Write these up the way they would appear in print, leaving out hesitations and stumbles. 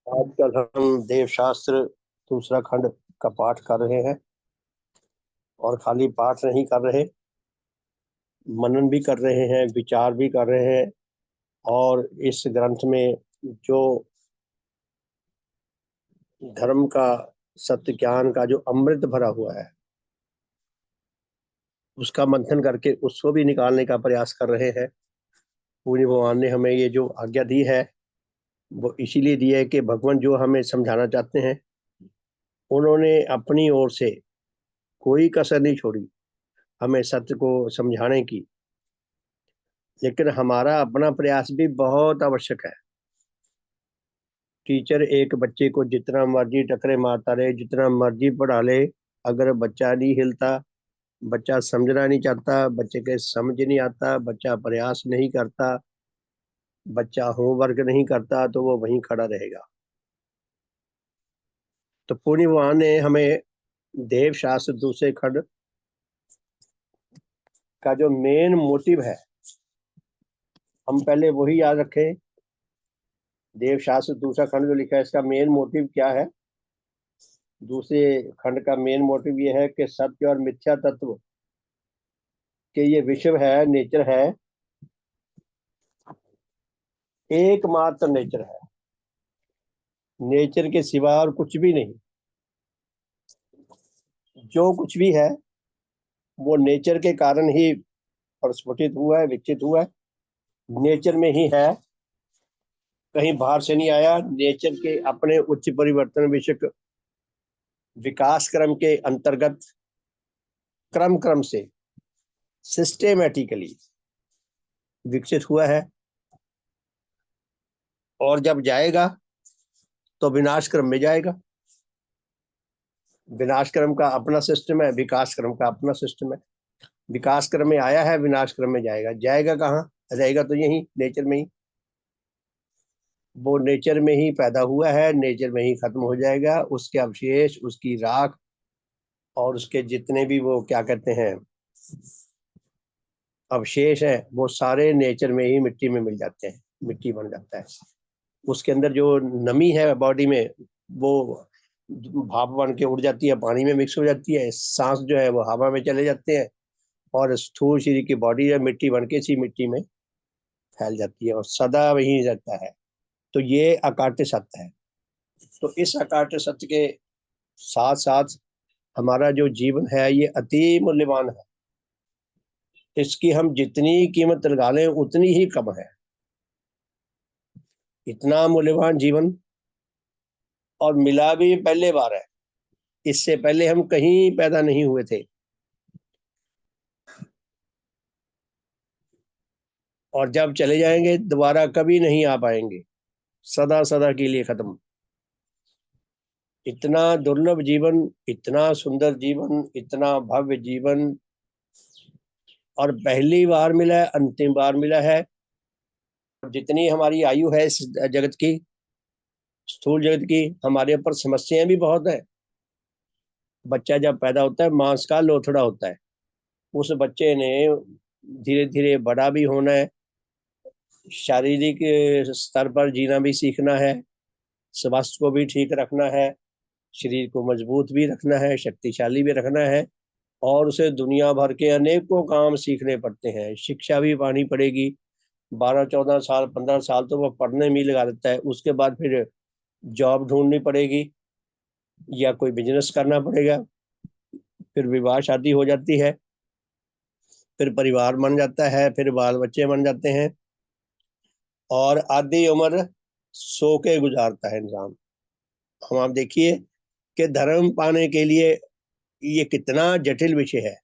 आजकल हम देवशास्त्र दूसरा खंड का पाठ कर रहे हैं और खाली पाठ नहीं कर रहे, मनन भी कर रहे हैं, विचार भी कर रहे हैं। और इस ग्रंथ में जो धर्म का, सत्य ज्ञान का जो अमृत भरा हुआ है, उसका मंथन करके उसको भी निकालने का प्रयास कर रहे हैं। पूज्य भगवान ने हमें ये जो आज्ञा दी है वो इसीलिए दी है कि भगवान जो हमें समझाना चाहते हैं, उन्होंने अपनी ओर से कोई कसर नहीं छोड़ी हमें सत्य को समझाने की। लेकिन हमारा अपना प्रयास भी बहुत आवश्यक है। टीचर एक बच्चे को जितना मर्जी टकरे मारता रहे, जितना मर्जी पढ़ा ले, अगर बच्चा नहीं हिलता, बच्चा समझना नहीं चाहता, बच्चे के समझ नहीं आता, बच्चा प्रयास नहीं करता, बच्चा होमवर्क नहीं करता, तो वो वहीं खड़ा रहेगा। तो पुण्य भगवान ने हमें देव शास्त्र दूसरे खंड का जो मेन मोटिव है, हम पहले वही याद रखें। देव शास्त्र दूसरा खंड जो लिखा है, इसका मेन मोटिव क्या है? दूसरे खंड का मेन मोटिव ये है कि सत्य और मिथ्या तत्व के ये विश्व है, नेचर है, एकमात्र नेचर है। नेचर के सिवा और कुछ भी नहीं। जो कुछ भी है वो नेचर के कारण ही प्रस्फुटित हुआ है, विकसित हुआ है, नेचर में ही है, कहीं बाहर से नहीं आया। नेचर के अपने उच्च परिवर्तन विषयक विकास क्रम के अंतर्गत क्रम क्रम से सिस्टेमेटिकली विकसित हुआ है। और जब जाएगा तो विनाश क्रम में जाएगा। विनाश क्रम का अपना सिस्टम है, विकास क्रम का अपना सिस्टम है। विकास क्रम में आया है, विनाश क्रम में जाएगा। जाएगा कहाँ? रहेगा तो यही नेचर में ही। वो नेचर में ही पैदा हुआ है, नेचर में ही खत्म हो जाएगा। उसके अवशेष, उसकी राख और उसके जितने भी वो क्या कहते हैं अवशेष है, वो सारे नेचर में ही मिट्टी में मिल जाते हैं, मिट्टी बन जाता है। उसके अंदर जो नमी है बॉडी में, वो भाप बन के उड़ जाती है, पानी में मिक्स हो जाती है। सांस जो है वो हवा में चले जाते हैं और स्थूल शरीर की बॉडी है मिट्टी बन के इसी मिट्टी में फैल जाती है और सदा वहीं रहता है। तो ये अकाट्य सत्य है। तो इस अकाट्य सत्य के साथ साथ हमारा जो जीवन है ये अति मूल्यवान है। इसकी हम जितनी कीमत लगा लें उतनी ही कम है। इतना मूल्यवान जीवन, और मिला भी पहले बार है। इससे पहले हम कहीं पैदा नहीं हुए थे और जब चले जाएंगे दोबारा कभी नहीं आ पाएंगे, सदा सदा के लिए खत्म। इतना दुर्लभ जीवन, इतना सुंदर जीवन, इतना भव्य जीवन, और पहली बार मिला है, अंतिम बार मिला है। जितनी हमारी आयु है इस जगत की, स्थूल जगत की, हमारे ऊपर समस्याएं भी बहुत है। बच्चा जब पैदा होता है मांस का लोथड़ा होता है। उस बच्चे ने धीरे धीरे बड़ा भी होना है, शारीरिक स्तर पर जीना भी सीखना है, स्वास्थ्य को भी ठीक रखना है, शरीर को मजबूत भी रखना है, शक्तिशाली भी रखना है। और उसे दुनिया भर के अनेकों काम सीखने पड़ते हैं, शिक्षा भी पानी पड़ेगी। 12-14 साल, 15 साल तो वो पढ़ने में ही लगा देता है। उसके बाद फिर जॉब ढूंढनी पड़ेगी या कोई बिजनेस करना पड़ेगा। फिर विवाह शादी हो जाती है, फिर परिवार बन जाता है, फिर बाल बच्चे बन जाते हैं, और आधी उम्र सो के गुजारता है इंसान। हम आप देखिए कि धर्म पाने के लिए ये कितना जटिल विषय है।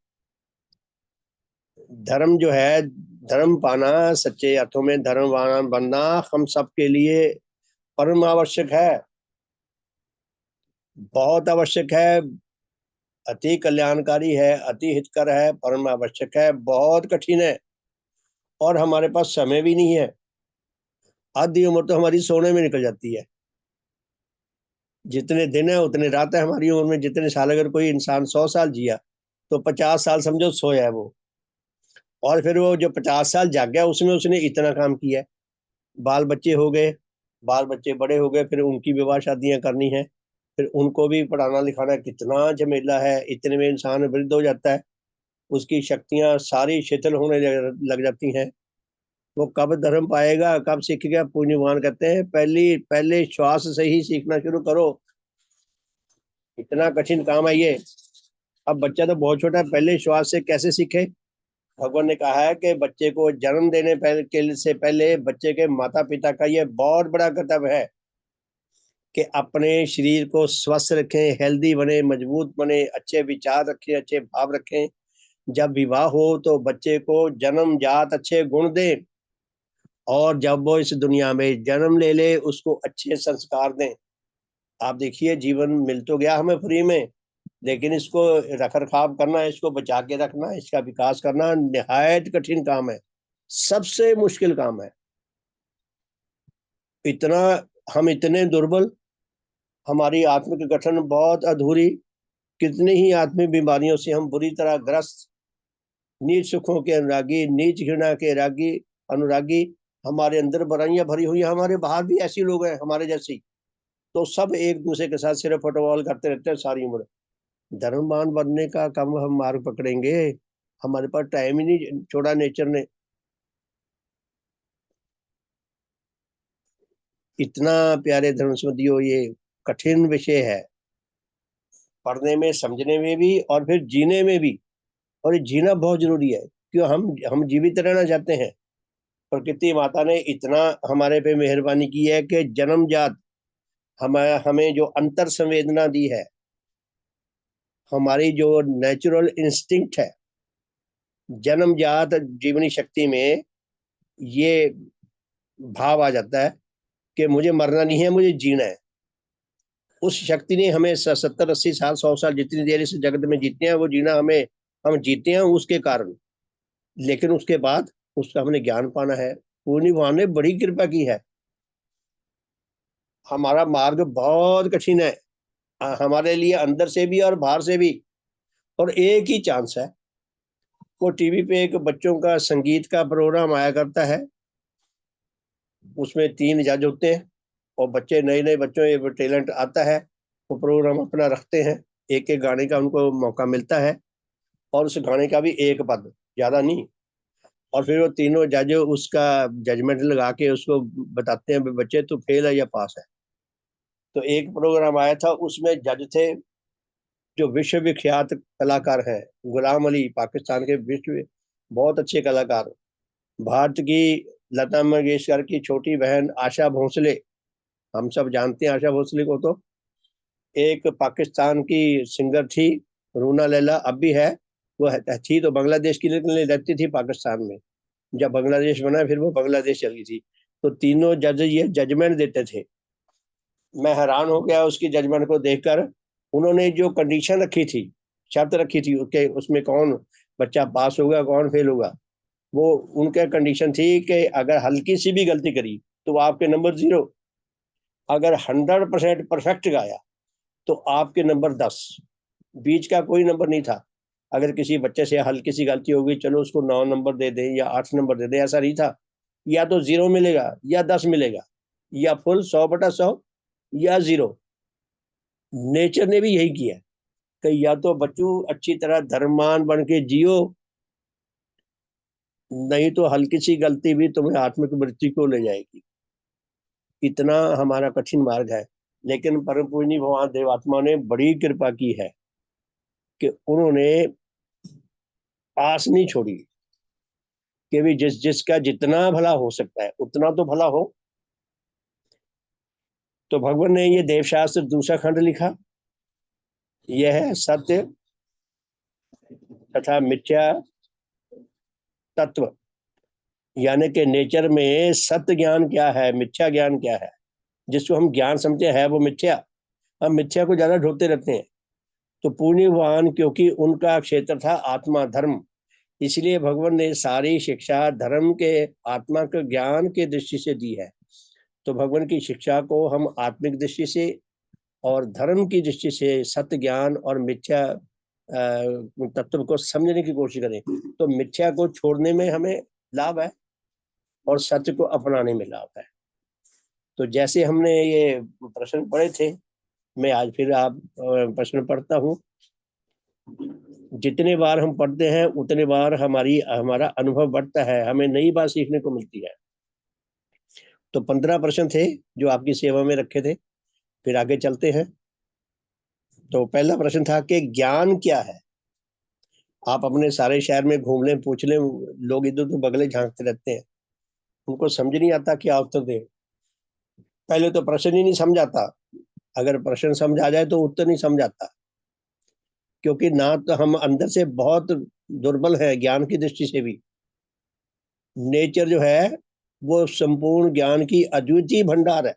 धर्म जो है, धर्म पाना, सच्चे अर्थों में धर्मवान बनना हम सब के लिए परम आवश्यक है, बहुत आवश्यक है, अति कल्याणकारी है, अति हितकर है, परम आवश्यक है, बहुत कठिन है। और हमारे पास समय भी नहीं है। आधी उम्र तो हमारी सोने में निकल जाती है। जितने दिन है उतने रात है हमारी उम्र में। जितने साल, अगर कोई इंसान 100 साल जिया तो 50 साल समझो सोया है वो। और फिर वो जो 50 साल जाग गया उसमें उसने इतना काम किया है। बाल बच्चे हो गए, बाल बच्चे बड़े हो गए, फिर उनकी विवाह शादियां करनी है, फिर उनको भी पढ़ाना लिखाना कितना झमेला है। इतने में इंसान वृद्ध हो जाता है, उसकी शक्तियां सारी शिथिल होने लग जाती हैं। वो कब धर्म पाएगा, कब सीखेगा? पुण्य भगवान कहते हैं पहले श्वास से ही सीखना शुरू करो। इतना कठिन काम है ये। अब बच्चा तो बहुत छोटा है, पहले श्वास से कैसे सीखे? भगवान ने कहा है कि बच्चे को जन्म देने से पहले बच्चे के माता पिता का ये बहुत बड़ा कर्तव्य है कि अपने शरीर को स्वस्थ रखें, हेल्दी बने, मजबूत बने, अच्छे विचार रखें, अच्छे भाव रखें। जब विवाह हो तो बच्चे को जन्मजात अच्छे गुण दें, और जब वो इस दुनिया में जन्म ले ले उसको अच्छे संस्कार दें। आप देखिए, जीवन मिल तो गया हमें फ्री में, लेकिन इसको रख रखाव करना, इसको बचा के रखना, इसका विकास करना निहायत कठिन काम है, सबसे मुश्किल काम है। इतना हम इतने दुर्बल, हमारी आत्मिक गठन बहुत अधूरी, कितनी ही आत्मिक बीमारियों से हम बुरी तरह ग्रस्त, नीच सुखों के अनुरागी, नीच घृणा के रागी अनुरागी। हमारे अंदर बुराइयां भरी हुई हैं, हमारे बाहर भी ऐसे लोग हैं हमारे जैसी। तो सब एक दूसरे के साथ सिर्फ फुटबॉल करते रहते हैं सारी उम्र। धर्मवान बनने का कम हम मार्ग पकड़ेंगे? हमारे पास टाइम ही नहीं छोड़ा नेचर ने। इतना प्यारे धर्म संबंधियों, ये कठिन विषय है, पढ़ने में, समझने में भी, और फिर जीने में भी। और ये जीना बहुत जरूरी है, क्यों? हम जीवित रहना चाहते हैं। प्रकृति माता ने इतना हमारे पे मेहरबानी की है कि जन्मजात हमें जो अंतर संवेदना दी है, हमारी जो नेचुरल इंस्टिंक्ट है, जन्मजात जीवनी शक्ति में ये भाव आ जाता है कि मुझे मरना नहीं है, मुझे जीना है। उस शक्ति ने हमें 70 80 साल 100 साल जितनी देर इस जगत में जीते हैं, वो जीना हमें, हम जीते हैं उसके कारण। लेकिन उसके बाद उसका हमने ज्ञान पाना है। पूर्णी भगवान ने बड़ी कृपा की है। हमारा मार्ग बहुत कठिन है, हमारे लिए, अंदर से भी और बाहर से भी। और एक ही चांस है, वो टीवी पे एक बच्चों का संगीत का प्रोग्राम आया करता है, उसमें 3 जज होते हैं, और बच्चे, नए नए बच्चों ये टैलेंट आता है, वो प्रोग्राम अपना रखते हैं। एक एक गाने का उनको मौका मिलता है, और उस गाने का भी एक पद, ज्यादा नहीं। और फिर वो तीनों जज उसका जजमेंट लगा के उसको बताते हैं, बच्चे तू फेल है या पास है। तो एक प्रोग्राम आया था, उसमें जज थे जो विश्व विख्यात कलाकार हैं, गुलाम अली, पाकिस्तान के विश्व बहुत अच्छे कलाकार। भारत की लता मंगेशकर की छोटी बहन आशा भोसले, हम सब जानते हैं आशा भोसले को। तो एक पाकिस्तान की सिंगर थी, रूना लैला, अब भी है। वो थी तो बांग्लादेश की, लेकिन रहती थी पाकिस्तान में। जब बांग्लादेश बना फिर वो बांग्लादेश चली थी। तो तीनों जज ये जजमेंट देते थे। मैं हैरान हो गया उसकी जजमेंट को देखकर। उन्होंने जो कंडीशन रखी थी, शर्त रखी थी उसके, उसमें कौन बच्चा पास होगा कौन फेल होगा, वो उनका कंडीशन थी कि अगर हल्की सी भी गलती करी तो आपके नंबर 0, अगर 100% परफेक्ट गाया तो आपके नंबर 10। बीच का कोई नंबर नहीं था। अगर किसी बच्चे से हल्की सी गलती होगी, चलो उसको 9 नंबर दे दें या 8 नंबर दे दें, ऐसा नहीं था। या तो 0 मिलेगा या 10 मिलेगा, या फुल 100/100 या 0। नेचर ने भी यही किया कि या तो बच्चों अच्छी तरह धर्ममान बन के जियो, नहीं तो हल्की सी गलती भी तुम्हें आत्मिक मृत्यु को ले जाएगी। इतना हमारा कठिन मार्ग है। लेकिन परम पूजनीय भगवान देवात्मा ने बड़ी कृपा की है कि उन्होंने आस नहीं छोड़ी कि भी जिसका जितना भला हो सकता है उतना तो भला हो। तो भगवान ने ये देवशास्त्र दूसरा खंड लिखा। यह है सत्य तथा मिथ्या तत्व, यानी कि नेचर में सत्य ज्ञान क्या है, मिथ्या ज्ञान क्या है। जिसको हम ज्ञान समझते हैं वो मिथ्या, हम मिथ्या को ज्यादा ढूंढते रहते हैं। तो पुण्यवान, क्योंकि उनका क्षेत्र था आत्मा धर्म, इसलिए भगवान ने सारी शिक्षा धर्म के, आत्मा के ज्ञान के दृष्टि से दी है। तो भगवान की शिक्षा को हम आत्मिक दृष्टि से और धर्म की दृष्टि से सत्य ज्ञान और मिथ्या तत्व को समझने की कोशिश करें, तो मिथ्या को छोड़ने में हमें लाभ है और सत्य को अपनाने में लाभ है। तो जैसे हमने ये प्रश्न पढ़े थे, मैं आज फिर आप प्रश्न पढ़ता हूँ। जितने बार हम पढ़ते हैं उतने बार हमारा अनुभव बढ़ता है, हमें नई बात सीखने को मिलती है। तो 15 प्रश्न थे जो आपकी सेवा में रखे थे। फिर आगे चलते हैं। तो पहला प्रश्न था कि ज्ञान क्या है। आप अपने सारे शहर में घूम लें, पूछ लें, लोग इधर उधर बगले झांकते रहते हैं, उनको समझ नहीं आता क्या उत्तर दे। पहले तो प्रश्न ही नहीं समझ आता, अगर प्रश्न समझ आ जाए तो उत्तर नहीं समझ आता, क्योंकि ना तो हम अंदर से बहुत दुर्बल है ज्ञान की दृष्टि से भी। नेचर जो है वो संपूर्ण ज्ञान की अद्वितीय भंडार है,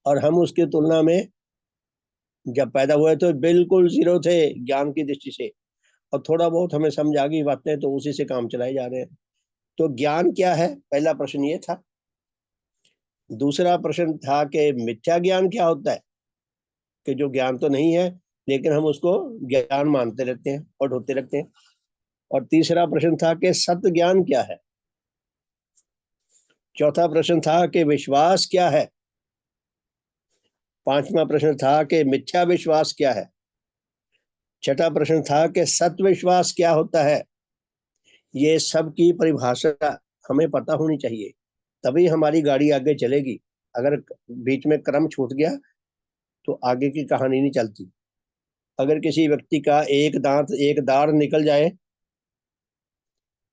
और हम उसकी तुलना में जब पैदा हुए तो बिल्कुल जीरो थे ज्ञान की दृष्टि से, और थोड़ा बहुत हमें समझ आ गई बातें तो उसी से काम चलाए जा रहे हैं। तो ज्ञान क्या है, पहला प्रश्न ये था। दूसरा प्रश्न था कि मिथ्या ज्ञान क्या होता है, कि जो ज्ञान तो नहीं है लेकिन हम उसको ज्ञान मानते रहते हैं और ढूंढते रहते हैं। और तीसरा प्रश्न था कि सत्य ज्ञान क्या है। चौथा प्रश्न था कि विश्वास क्या है। पांचवा प्रश्न था कि मिथ्या विश्वास क्या है। छठा प्रश्न था कि सत्य विश्वास क्या होता है। ये सब की परिभाषा हमें पता होनी चाहिए, तभी हमारी गाड़ी आगे चलेगी। अगर बीच में क्रम छूट गया तो आगे की कहानी नहीं चलती। अगर किसी व्यक्ति का एक दांत, एक दाढ़ निकल जाए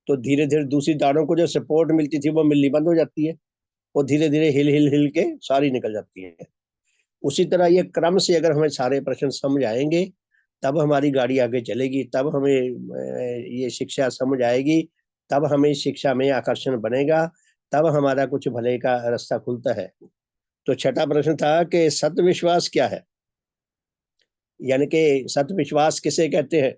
तो धीरे धीरे दूसरी दाढ़ों को जो सपोर्ट मिलती थी वो मिलनी बंद हो जाती है, वो धीरे धीरे हिल हिल हिल के सारी निकल जाती है। उसी तरह ये क्रम से अगर हमें सारे प्रश्न समझ आएंगे तब हमारी गाड़ी आगे चलेगी, तब हमें ये शिक्षा समझ आएगी, तब हमें शिक्षा में आकर्षण बनेगा, तब हमारा कुछ भले का रास्ता खुलता है। तो छठा प्रश्न था कि सत्य विश्वास क्या है, यानी कि सत्य विश्वास किसे कहते हैं।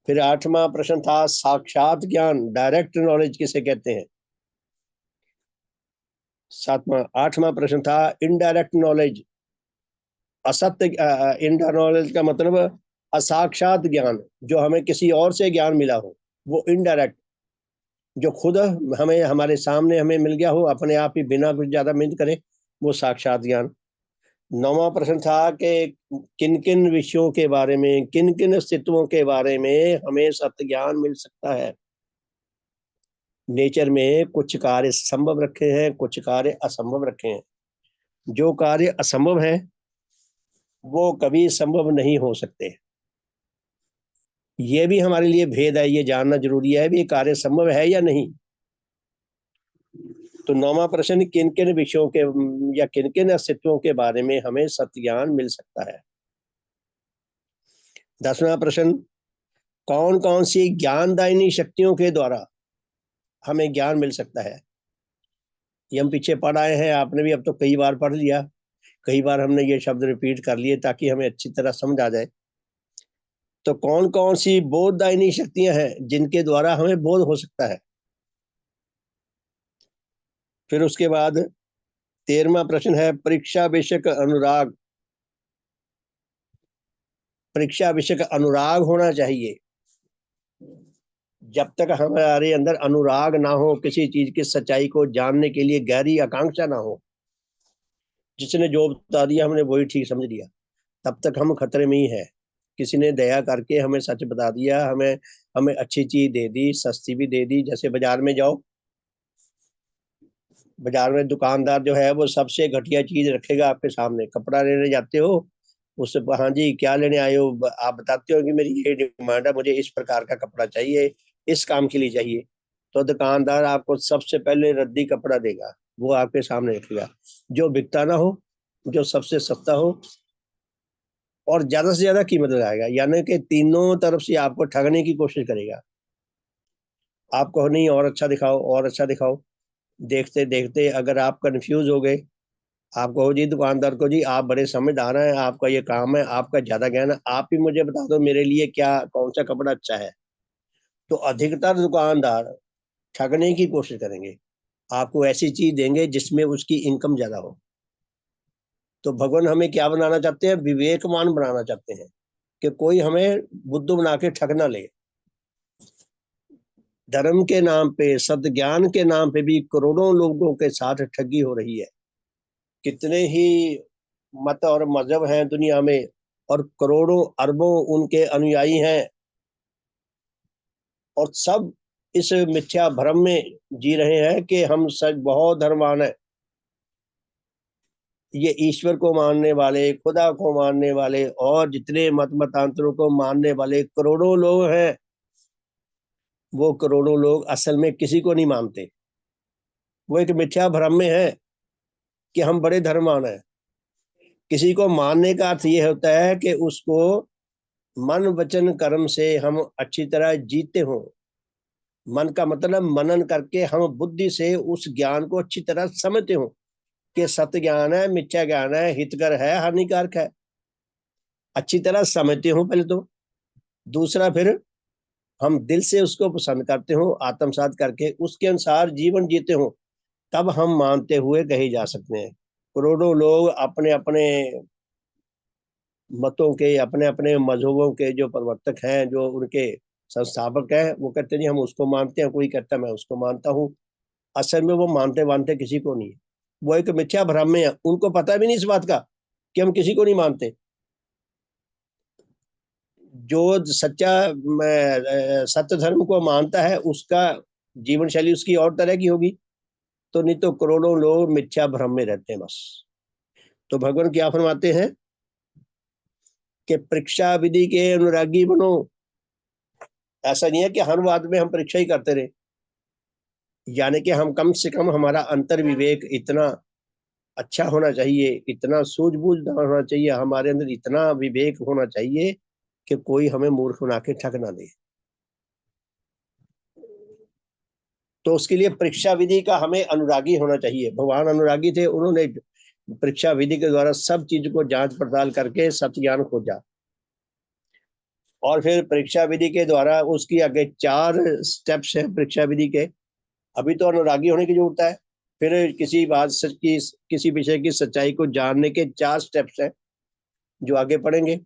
फिर आठवां प्रश्न था साक्षात ज्ञान, डायरेक्ट नॉलेज किसे कहते हैं। आठवां प्रश्न था इनडायरेक्ट नॉलेज, असत्य इनडायरेक्ट नॉलेज का मतलब असाक्षात ज्ञान, जो हमें किसी और से ज्ञान मिला हो वो इनडायरेक्ट, जो खुद हमें हमारे सामने हमें मिल गया हो अपने आप ही बिना कुछ ज्यादा मेहनत करे, वो साक्षात ज्ञान। नौवां प्रश्न था कि किन किन विषयों के बारे में, किन किन अस्तित्वों के बारे में हमें सत्य ज्ञान मिल सकता है। नेचर में कुछ कार्य संभव रखे हैं, कुछ कार्य असंभव रखे हैं। जो कार्य असंभव है वो कभी संभव नहीं हो सकते। ये भी हमारे लिए भेद है, ये जानना जरूरी है भी कार्य संभव है या नहीं। तो नौवां प्रश्न किन किन विषयों के या किन किन अस्तित्वों के बारे में हमें सत्य ज्ञान मिल सकता है। 10वां प्रश्न कौन कौन सी ज्ञानदायिनी शक्तियों के द्वारा हमें ज्ञान मिल सकता है। ये हम पीछे पढ़ आए हैं, आपने भी अब तो कई बार पढ़ लिया, कई बार हमने ये शब्द रिपीट कर लिए ताकि हमें अच्छी तरह समझ आ जाए। तो कौन कौन सी बोधदायिनी शक्तियां हैं जिनके द्वारा हमें बोध हो सकता है। फिर उसके बाद 13वां प्रश्न है परीक्षा विषय का अनुराग। परीक्षा विषय का अनुराग होना चाहिए। जब तक हमारे अंदर अनुराग ना हो, किसी चीज की सच्चाई को जानने के लिए गहरी आकांक्षा ना हो, जिसने जो बता दिया हमने वही ठीक समझ लिया, तब तक हम खतरे में ही है। किसी ने दया करके हमें सच बता दिया, हमें हमें अच्छी चीज दे दी, सस्ती भी दे दी। जैसे बाजार में जाओ, बाजार में दुकानदार जो है वो सबसे घटिया चीज रखेगा आपके सामने। कपड़ा लेने जाते हो उससे, हाँ जी क्या लेने आए हो, आप बताते हो कि मेरी ये डिमांड है, मुझे इस प्रकार का कपड़ा चाहिए, इस काम के लिए चाहिए। तो दुकानदार आपको सबसे पहले रद्दी कपड़ा देगा, वो आपके सामने रखेगा, जो बिकता ना हो, जो सबसे सस्ता हो और ज्यादा से ज्यादा कीमत लगाएगा। यानी कि तीनों तरफ से आपको ठगने की कोशिश करेगा। आपको नहीं और अच्छा दिखाओ, और अच्छा दिखाओ। देखते देखते अगर आप कंफ्यूज हो गए, आप कहो जी दुकानदार को, जी आप बड़े समझदार हैं, आपका ये काम है, आपका ज्यादा ज्ञान है, आप ही मुझे बता दो मेरे लिए क्या कौन सा कपड़ा अच्छा है। तो अधिकतर दुकानदार ठगने की कोशिश करेंगे, आपको ऐसी चीज देंगे जिसमें उसकी इनकम ज्यादा हो। तो भगवान हमें क्या बनाना चाहते हैं, विवेकवान बनाना चाहते हैं, कि कोई हमें बुद्धू बना के ठग ना ले। धर्म के नाम पे, सद ज्ञान के नाम पे भी करोड़ों लोगों के साथ ठगी हो रही है। कितने ही मत और मजहब हैं दुनिया में, और करोड़ों अरबों उनके अनुयायी हैं, और सब इस मिथ्या भ्रम में जी रहे हैं कि हम सच बहुत धर्मवान है। ये ईश्वर को मानने वाले, खुदा को मानने वाले और जितने मत मतांतरों को मानने वाले करोड़ों लोग हैं, वो करोड़ों लोग असल में किसी को नहीं मानते। वो एक मिथ्या भ्रम में है कि हम बड़े धर्मवान हैं। किसी को मानने का अर्थ ये होता है कि उसको मन वचन कर्म से हम अच्छी तरह जीते हों। मन का मतलब मनन करके हम बुद्धि से उस ज्ञान को अच्छी तरह समझते हो कि सत्य ज्ञान है, मिथ्या ज्ञान है, हितकर है, हानिकारक है, अच्छी तरह समझते हो पहले तो। दूसरा, फिर हम दिल से उसको पसंद करते हो, आत्मसात करके उसके अनुसार जीवन जीते हो, तब हम मानते हुए कहे जा सकते हैं। करोड़ों लोग अपने अपने मतों के, अपने अपने मजहबों के जो प्रवर्तक हैं, जो उनके संस्थापक हैं, वो कहते हैं हम उसको मानते हैं, कोई कहता है मैं उसको मानता हूँ। असल में वो मानते मानते किसी को नहीं है। वो एक मिथ्या भ्रम में है, उनको पता भी नहीं इस बात का कि हम किसी को नहीं मानते। जो सच्चा सत्य धर्म को मानता है, उसका जीवन शैली उसकी और तरह की होगी। तो नहीं तो करोड़ों लोग मिथ्या भ्रम में रहते हैं बस। तो भगवान क्या फरमाते हैं कि परीक्षा विधि के अनुरागी बनो। ऐसा नहीं है कि हर बात में हम परीक्षा ही करते रहे, यानी कि हम कम से कम हमारा अंतर विवेक इतना अच्छा होना चाहिए, इतना सूझबूझ होना चाहिए, हमारे अंदर इतना विवेक होना चाहिए कि कोई हमें मूर्ख बना के ठग ना दे। तो उसके लिए परीक्षा विधि का हमें अनुरागी होना चाहिए। भगवान अनुरागी थे, उन्होंने परीक्षा विधि के द्वारा सब चीज को जांच पड़ताल करके सत्य ज्ञान खोजा, और फिर परीक्षा विधि के द्वारा उसकी आगे 4 स्टेप्स है परीक्षा विधि के। अभी तो अनुरागी होने की जरूरत है, फिर किसी बात सच की, किसी विषय की सच्चाई को जानने के 4 स्टेप्स हैं जो आगे पढ़ेंगे।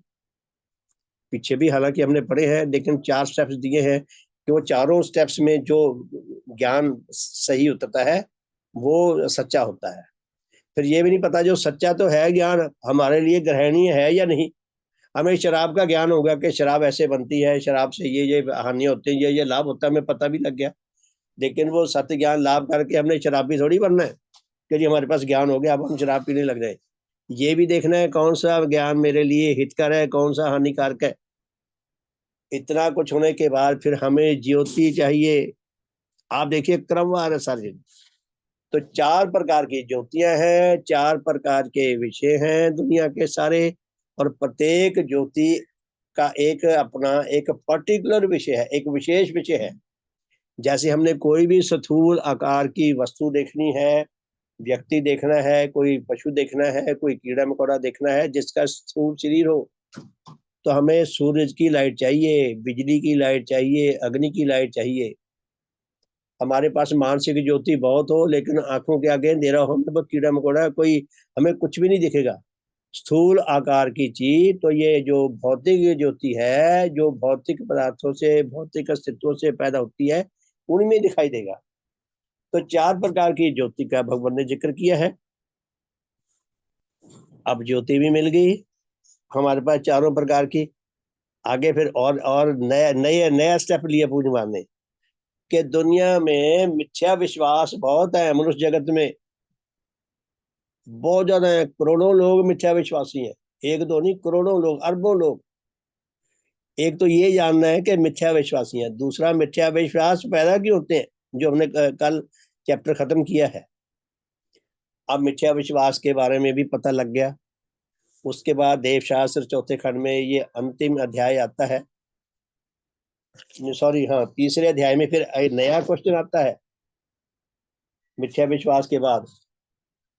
पीछे भी हालांकि हमने पढ़े हैं, लेकिन 4 स्टेप्स दिए हैं कि वो चारों स्टेप्स में जो ज्ञान सही उतरता है वो सच्चा होता है। फिर ये भी नहीं पता जो सच्चा तो है ज्ञान, हमारे लिए ग्रहणीय है या नहीं। हमें शराब का ज्ञान होगा कि शराब ऐसे बनती है, शराब से ये हानि होती है, ये लाभ होता है, हमें पता भी लग गया। लेकिन वो सत्य ज्ञान लाभ करके हमने शराबी थोड़ी बनना है कि जी हमारे पास ज्ञान हो गया अब हम शराब पीने लग रहे। ये भी देखना है कौन सा ज्ञान मेरे लिए हितकर है, कौन सा हानिकारक है। इतना कुछ होने के बाद फिर हमें ज्योति चाहिए। आप देखिए क्रमवार है सारे। तो 4 प्रकार की ज्योतियां हैं, 4 प्रकार के विषय हैं दुनिया के सारे, और प्रत्येक ज्योति का एक अपना एक पर्टिकुलर विषय है, एक विशेष विषय है। जैसे हमने कोई भी स्थूल आकार की वस्तु देखनी है, व्यक्ति देखना है, कोई पशु देखना है, कोई कीड़ा मकोड़ा देखना है जिसका स्थूल शरीर हो, तो हमें सूरज की लाइट चाहिए, बिजली की लाइट चाहिए, अग्नि की लाइट चाहिए। हमारे पास मानसिक ज्योति बहुत हो लेकिन आंखों के आगे अंधेरा हो, हमें कीड़ा मकोड़ा कोई, हमें कुछ भी नहीं दिखेगा। स्थूल आकार की चीज, तो ये जो भौतिक ज्योति है, जो भौतिक पदार्थों से, भौतिक अस्तित्वों से पैदा होती है, उनमें दिखाई देगा। तो 4 प्रकार की ज्योति का भगवान ने जिक्र किया है। अब ज्योति भी मिल गई हमारे पास चारों प्रकार की। आगे फिर और नया नया नया स्टेप लिया पूर्णिमा ने कि दुनिया में मिथ्या विश्वास बहुत है, मनुष्य जगत में बहुत ज्यादा है। करोड़ों लोग मिथ्या विश्वासी हैं, एक दो नहीं, करोड़ों लोग, अरबों लोग। एक तो ये जानना है कि मिथ्या विश्वासी हैं, दूसरा मिथ्या विश्वास पैदा क्यों होते हैं, जो हमने कल चैप्टर खत्म किया है। अब मिथ्या विश्वास के बारे में भी पता लग गया। उसके बाद देवशास्त्र चौथे खंड में ये अंतिम अध्याय आता है, सॉरी हाँ, तीसरे अध्याय में फिर एक नया क्वेश्चन आता है मिथ्या विश्वास के बाद,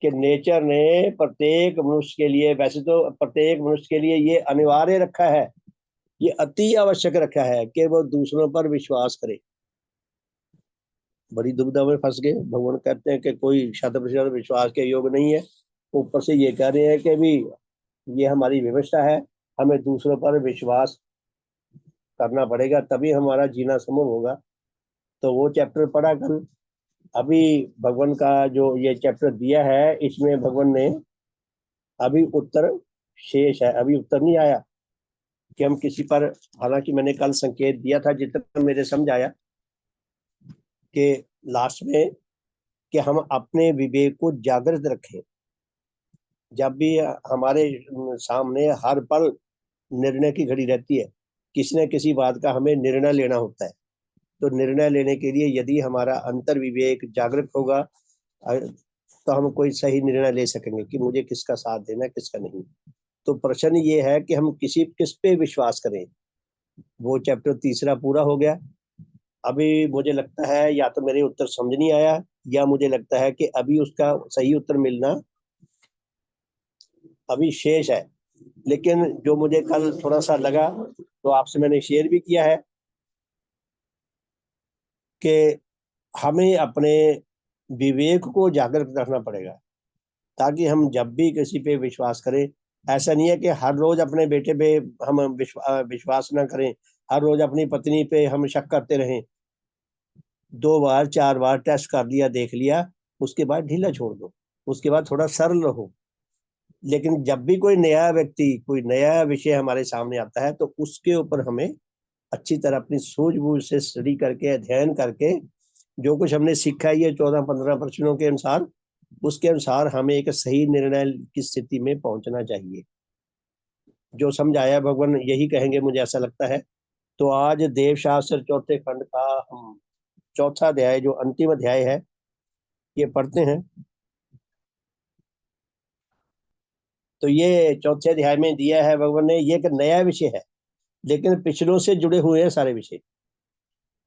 कि नेचर ने प्रत्येक मनुष्य के लिए, वैसे तो प्रत्येक मनुष्य के लिए ये अनिवार्य रखा है, ये अति आवश्यक रखा है कि वो दूसरों पर विश्वास करे। बड़ी दुविधा में फंस गए। भगवान कहते हैं कि कोई 100% विश्वास के योग नहीं है, ऊपर से ये कह रहे हैं कि भी ये हमारी व्यवस्था है, हमें दूसरों पर विश्वास करना पड़ेगा तभी हमारा जीना संभव होगा। तो वो चैप्टर पढ़ा कल। अभी भगवान का जो ये चैप्टर दिया है, इसमें भगवान ने अभी उत्तर शेष है, अभी उत्तर नहीं आया कि हम किसी पर, हालांकि मैंने कल संकेत दिया था जितना मेरे समझ आया कि लास्ट में कि हम अपने विवेक को जागृत रखें। जब भी हमारे सामने हर पल निर्णय की घड़ी रहती है, किसी न किसी बात का हमें निर्णय लेना होता है। तो निर्णय लेने के लिए यदि हमारा अंतर विवेक जागृत होगा तो हम कोई सही निर्णय ले सकेंगे कि मुझे किसका साथ देना है, किसका नहीं। तो प्रश्न ये है कि हम किस पे विश्वास करें। वो चैप्टर तीसरा पूरा हो गया। अभी मुझे लगता है या तो मेरे उत्तर समझ नहीं आया, या मुझे लगता है कि अभी उसका सही उत्तर मिलना अभी शेष है। लेकिन जो मुझे कल थोड़ा सा लगा तो आपसे मैंने शेयर भी किया है कि हमें अपने विवेक को जागृत रखना पड़ेगा, ताकि हम जब भी किसी पे विश्वास करें, ऐसा नहीं है कि हर रोज अपने बेटे पे हम विश्वास ना करें, हर रोज अपनी पत्नी पे हम शक करते रहें। 2 बार 4 बार टेस्ट कर लिया, देख लिया, उसके बाद ढीला छोड़ दो, उसके बाद थोड़ा सरल रहो। लेकिन जब भी कोई नया व्यक्ति, कोई नया विषय हमारे सामने आता है, तो उसके ऊपर हमें अच्छी तरह अपनी सूझबूझ से स्टडी करके, अध्ययन करके, जो कुछ हमने सीखा है ये 14-15 प्रश्नों के अनुसार, उसके अनुसार हमें एक सही निर्णय की स्थिति में पहुंचना चाहिए। जो समझ आया भगवान यही कहेंगे, मुझे ऐसा लगता है। तो आज देव शास्त्र चौथे खंड का हम चौथा अध्याय, जो अंतिम अध्याय है, ये पढ़ते हैं। तो ये चौथे अध्याय में दिया है भगवान ने, ये एक नया विषय है, लेकिन पिछलों से जुड़े हुए हैं सारे विषय।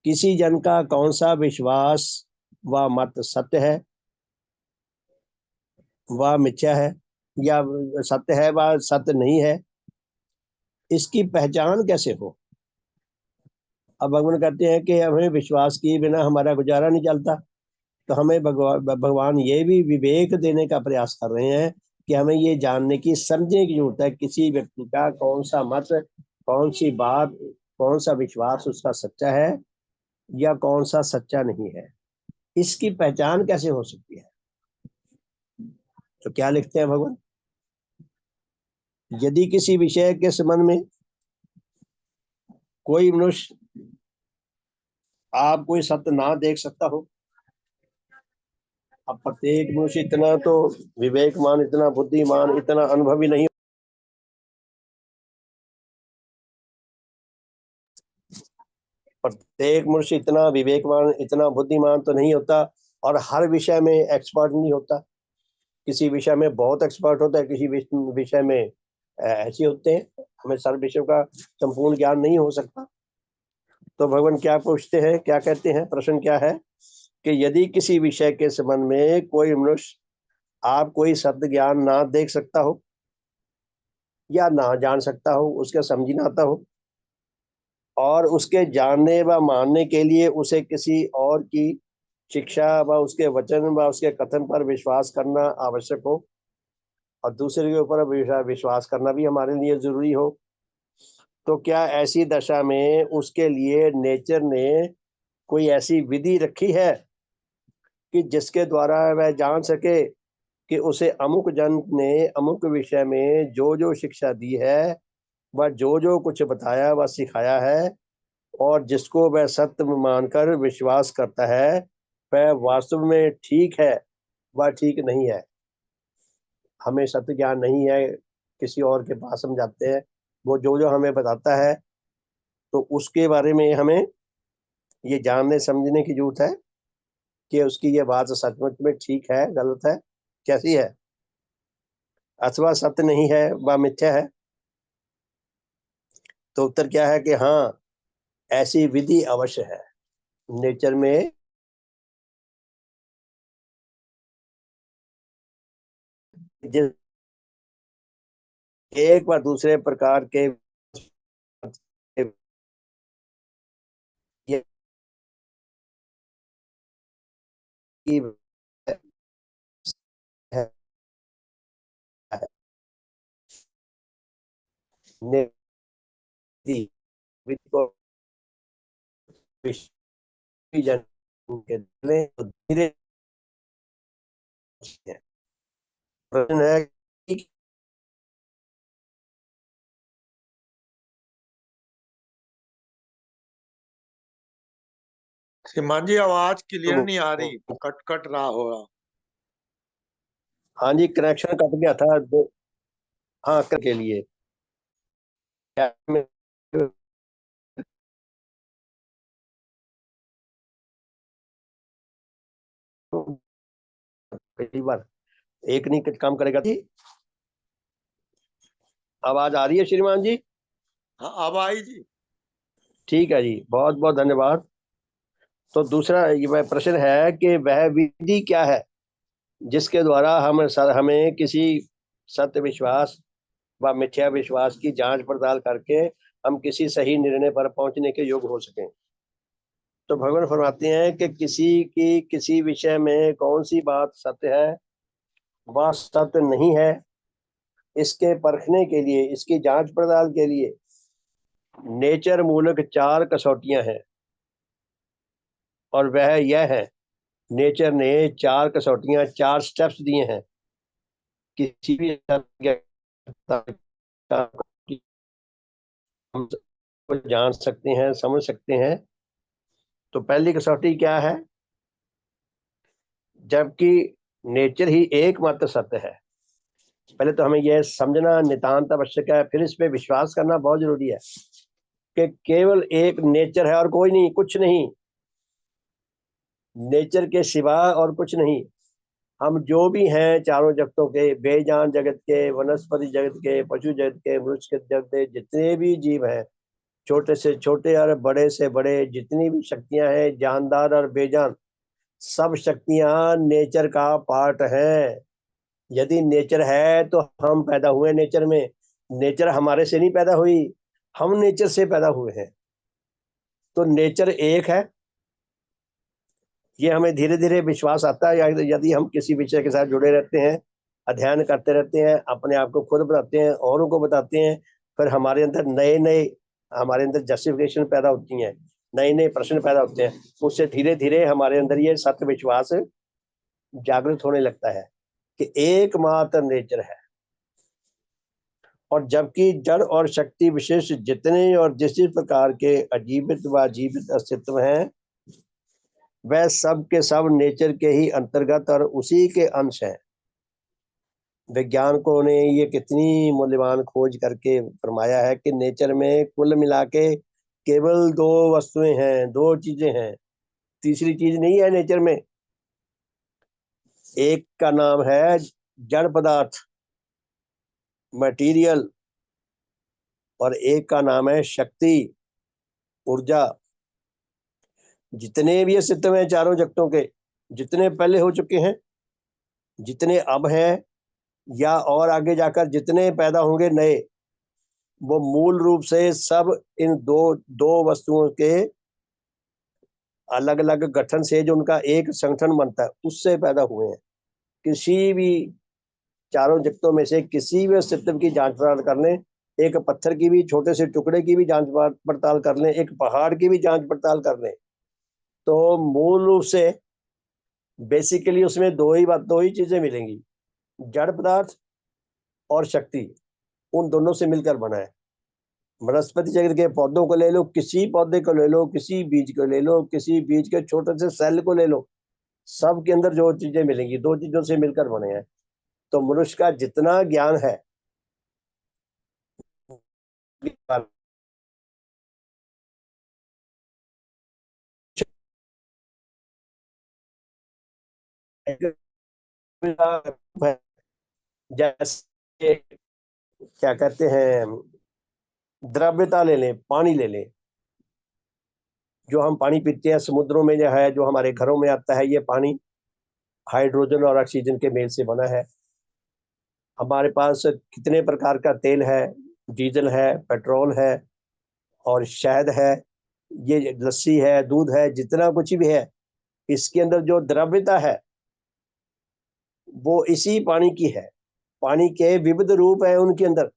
किसी जन का कौन सा विश्वास व मत सत्य है व मिथ्या है, या सत्य है व सत्य नहीं है, इसकी पहचान कैसे हो। अब भगवान कहते हैं कि हमें विश्वास किए बिना हमारा गुजारा नहीं चलता। तो हमें भगवान ये भी विवेक देने का प्रयास कर रहे हैं कि हमें ये जानने की, समझने की जरूरत है किसी व्यक्ति का कौन सा मत, कौन सी बात, कौन सा विश्वास उसका सच्चा है या कौन सा सच्चा नहीं है। इसकी पहचान कैसे हो सकती है। तो क्या लिखते हैं भगवान, यदि किसी विषय के संबंध में कोई मनुष्य आप कोई सत्य ना देख सकता हो। अब प्रत्येक मनुष्य इतना तो विवेकमान, इतना बुद्धिमान, इतना अनुभवी नहीं। प्रत्येक मनुष्य इतना विवेकवान, इतना बुद्धिमान तो नहीं होता, और हर विषय में एक्सपर्ट नहीं होता। किसी विषय में बहुत एक्सपर्ट होता है, किसी विषय में ऐसे होते हैं। हमें सर्व विषयों का संपूर्ण ज्ञान नहीं हो सकता। तो भगवान क्या पूछते हैं, क्या कहते हैं, प्रश्न क्या है कि यदि किसी विषय के संबंध में कोई मनुष्य आप कोई सत्य ज्ञान ना देख सकता हो या ना जान सकता हो, उसका समझ ना आता हो, और उसके जानने व मानने के लिए उसे किसी और की शिक्षा व उसके वचन व उसके कथन पर विश्वास करना आवश्यक हो, और दूसरे के ऊपर विश्वास करना भी हमारे लिए जरूरी हो, तो क्या ऐसी दशा में उसके लिए नेचर ने कोई ऐसी विधि रखी है कि जिसके द्वारा वह जान सके कि उसे अमुक जन ने अमुक विषय में जो जो शिक्षा दी है, वह जो जो कुछ बताया व सिखाया है, और जिसको वह सत्य मानकर विश्वास करता है, वह वास्तव में ठीक है वह ठीक नहीं है। हमें सत्य ज्ञान नहीं है, किसी और के पास हम जाते हैं, वो जो जो हमें बताता है, तो उसके बारे में हमें ये जानने समझने की जरूरत है कि उसकी ये बात सचमुच में ठीक है, गलत है, कैसी है, अथवा सत्य नहीं है व मिथ्या है। तो उत्तर क्या है कि हाँ, ऐसी विधि अवश्य है। नेचर में जिस एक व दूसरे प्रकार के ये है, विधि को जन के धीरे प्रश्न है कि श्रीमान जी आवाज क्लियर नहीं आ रही, कट कट रहा हो रहा। हाँ जी, कनेक्शन कट गया था हाँ के लिए कई बार एक नहीं काम करेगा जी। आवाज आ रही है श्रीमान जी? हाँ अब आई जी। ठीक है जी, बहुत बहुत धन्यवाद। तो दूसरा ये प्रश्न है कि वह विधि क्या है जिसके द्वारा हमें किसी सत्य विश्वास व मिथ्या विश्वास की जांच पड़ताल करके हम किसी सही निर्णय पर पहुंचने के योग्य हो सकें। तो भगवान फरमाते हैं कि किसी की किसी विषय में कौन सी बात सत्य है वह सत्य नहीं है, इसके परखने के लिए, इसकी जांच पड़ताल के लिए नेचर मूलक 4 कसौटियां हैं। और वह यह है, नेचर ने 4 कसौटियां, 4 स्टेप्स दिए हैं किसी भी हम जान सकते हैं, समझ सकते हैं। तो पहली कसौटी क्या है? जबकि नेचर ही एकमात्र सत्य है, पहले तो हमें यह समझना नितांत आवश्यक है, फिर इस पे विश्वास करना बहुत जरूरी है कि केवल एक नेचर है और कोई नहीं, कुछ नहीं, नेचर के सिवा और कुछ नहीं। हम जो भी हैं चारों जगतों के, बेजान जगत के, वनस्पति जगत के, पशु जगत के, मनुष्य जगत के, जितने भी जीव हैं, छोटे से छोटे और बड़े से बड़े, जितनी भी शक्तियां हैं, जानदार और बेजान, सब शक्तियां नेचर का पार्ट है। यदि नेचर है तो हम पैदा हुए नेचर में, नेचर हमारे से नहीं पैदा हुई, हम नेचर से पैदा हुए हैं। तो नेचर एक है, ये हमें धीरे धीरे विश्वास आता है यदि हम किसी विषय के साथ जुड़े रहते हैं, अध्ययन करते रहते हैं, अपने आप को खुद बताते हैं, औरों को बताते हैं, फिर हमारे अंदर नए नए, हमारे अंदर जस्टिफिकेशन पैदा होती हैं, नए नए प्रश्न पैदा होते हैं। उससे धीरे धीरे हमारे अंदर ये सत्य विश्वास जागृत होने लगता है कि एकमात्र नेचर है। और जबकि जड़ और शक्ति विशेष जितने और जिस जिस प्रकार के अजीवित व जीवित अस्तित्व हैं, वह सब के सब नेचर के ही अंतर्गत और उसी के अंश हैं। वैज्ञानिकों ने ये कितनी मूल्यवान खोज करके फरमाया है कि नेचर में कुल मिला के केवल 2 वस्तुएं हैं, 2 चीजें हैं, तीसरी चीज नहीं है नेचर में। एक का नाम है जड़ पदार्थ, मटेरियल, और एक का नाम है शक्ति, ऊर्जा। जितने भी अस्तित्व हैं चारों जगतों के, जितने पहले हो चुके हैं, जितने अब हैं, या और आगे जाकर जितने पैदा होंगे नए, वो मूल रूप से सब इन दो दो वस्तुओं के अलग अलग गठन से, जो उनका एक संगठन बनता है, उससे पैदा हुए हैं। किसी भी चारों जगतों में से किसी भी अस्तित्व की जांच पड़ताल कर लें, एक पत्थर की भी, छोटे से टुकड़े की भी जांच पड़ताल कर लें, एक पहाड़ की भी जांच पड़ताल कर लें, तो मूल रूप से बेसिकली उसमें दो ही चीजें मिलेंगी, जड़ पदार्थ और शक्ति, उन दोनों से मिलकर बना है। वनस्पति जगत के पौधों को ले लो, किसी पौधे को ले लो, किसी बीज को ले लो, किसी बीज के छोटे से सेल को ले लो, सब के अंदर जो चीजें मिलेंगी 2 चीजों से मिलकर बने हैं। तो मनुष्य का जितना ज्ञान है, जैसे क्या कहते हैं, द्रव्यता ले लें, पानी ले लें, जो हम पानी पीते हैं समुद्रों में, जो है, जो हमारे घरों में आता है, ये पानी हाइड्रोजन और ऑक्सीजन के मेल से बना है। हमारे पास कितने प्रकार का तेल है, डीजल है, पेट्रोल है और शहद है, ये लस्सी है, दूध है, जितना कुछ भी है, इसके अंदर जो द्रव्यता है वो इसी पानी की है। पानी के विविध रूप है उनके अंदर,